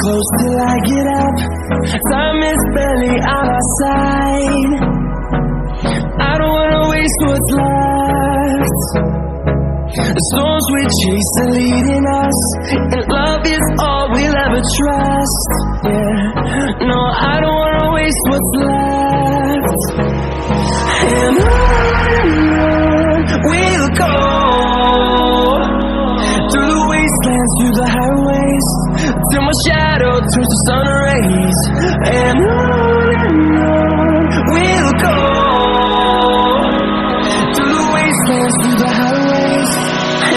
close till I get up. Time is barely on our side. I don't wanna waste what's left. The storms we chase are leading us, and love is all we'll ever trust. Yeah, no, I don't wanna waste what's left. And on we'll go, through the wastelands, through the highways, till my shadow turns to sun rays. And on we'll go, through the wastelands, through the highways,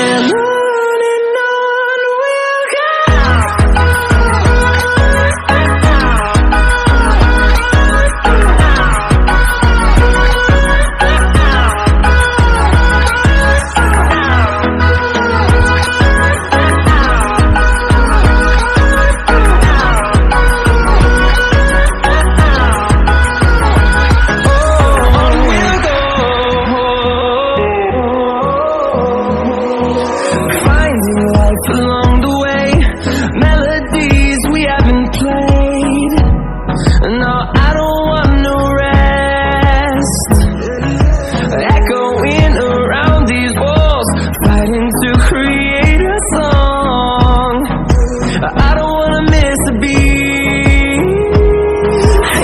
and on we'll go. Along the way, melodies we haven't played. No, I don't want no rest. Echoing around these walls, fighting to create a song. I don't wanna miss a beat.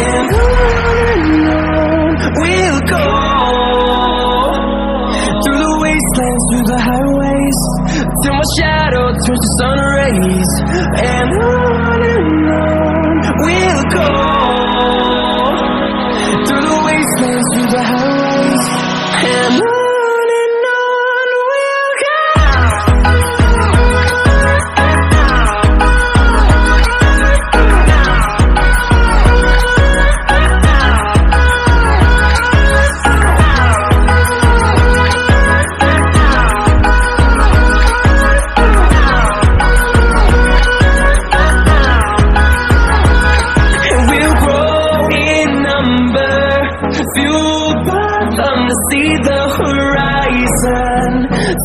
And on we'll go, through the wastelands, through the highways, till my shadow turns to sun rays. And on we'll go, through the wastelands, through the highways, and on we'll go. See the horizon,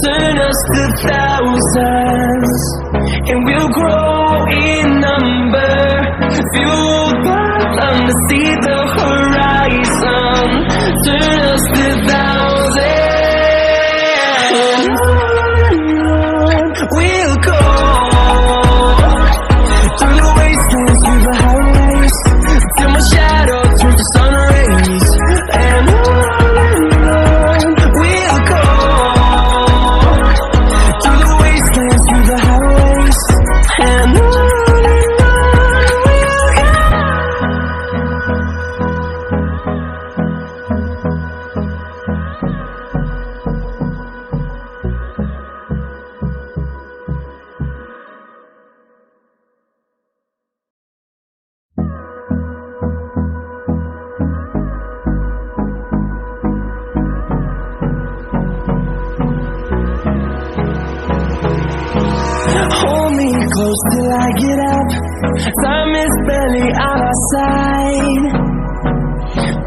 turn us to thousands, and we'll grow in number, fueled by them to see the horizon, turn us to thousands, and on we'll go, through the wastelands, through the highways, till my shadow turns to sun rays. And hold me close till I get up. Time is barely on our side.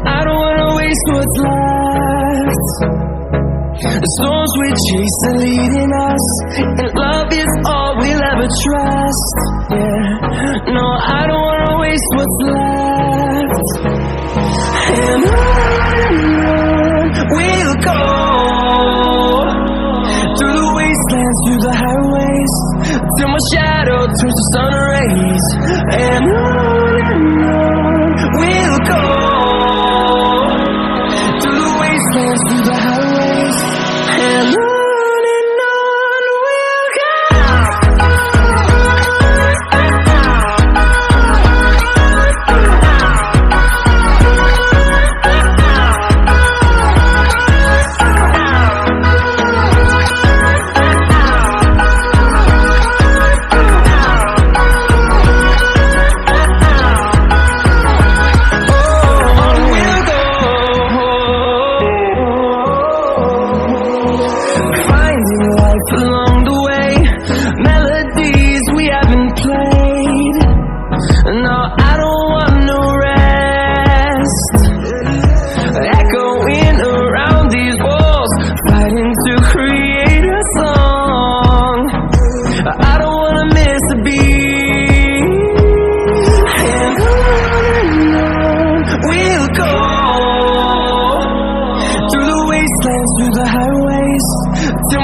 I don't wanna waste what's left. The storms we chase are leading us, and love is all we'll ever trust. Yeah, no, I don't wanna waste what's left. And on we'll go, through the wastelands, through the highways, till my shadow turns to sun rays. And on we'll go, through the wastelands, through the highways, and on we'll go.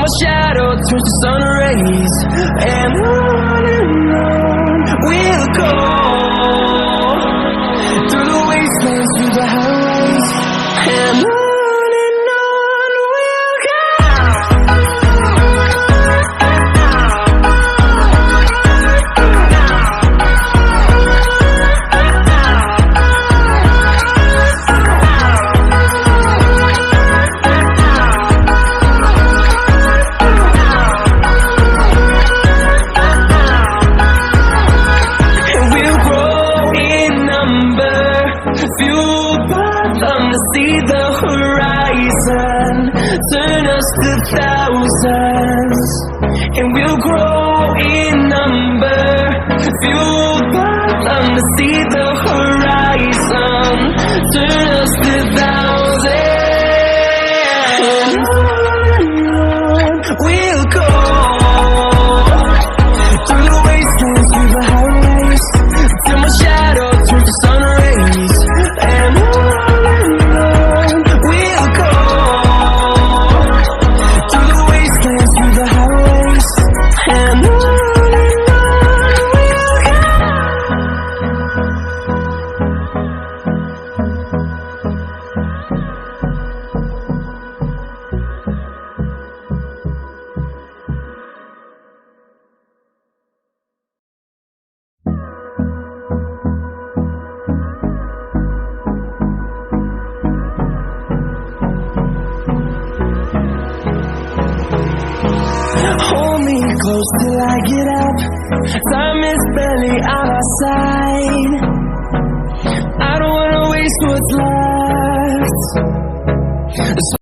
my shadow turns to sun rays. And on we'll go, through the wastelands, through the highways. And on we'll go. See the horizon, turn us to thousands, and we'll grow in number, fueled by them to see the horizon, turn us to thousands, and we'll go, through the wastelands, through the highways, till my shadow turns to sun rays, and hold me close till I get up. Time is barely on our side. I don't wanna waste what's left.